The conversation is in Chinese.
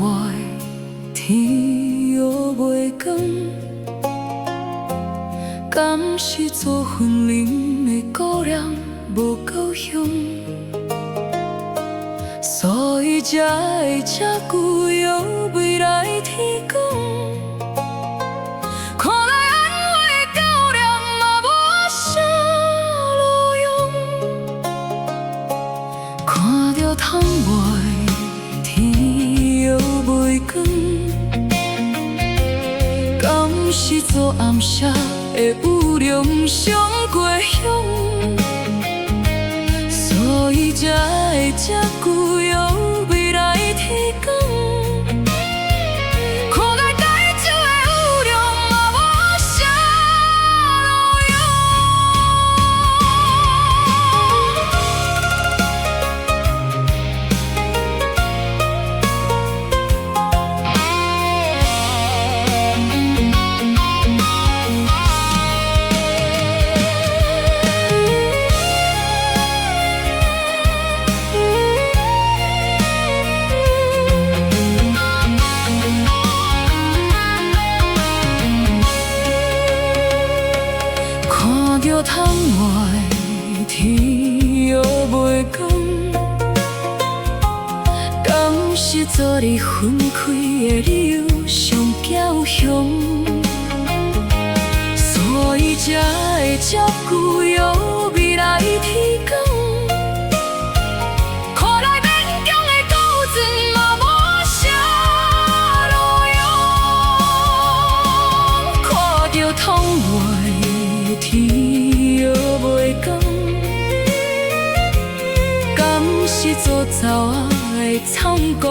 外，天又袂光，敢是做婚姻的故人无够凶，所以才会这久摇未来天光。看来安慰的较量嘛无啥路用，看着窗外天又袂光，敢是做暗社的有良上过凶，所以才会这久摇未来天光。看来台酒的有量嘛无啥路看着窗外天又袂光，敢是昨日分开的理由上骄雄，所以才会这久摇未来天光。看来勉强的斗阵嘛无啥路用，看着窗外天又袂光，敢是做走仔的惨光。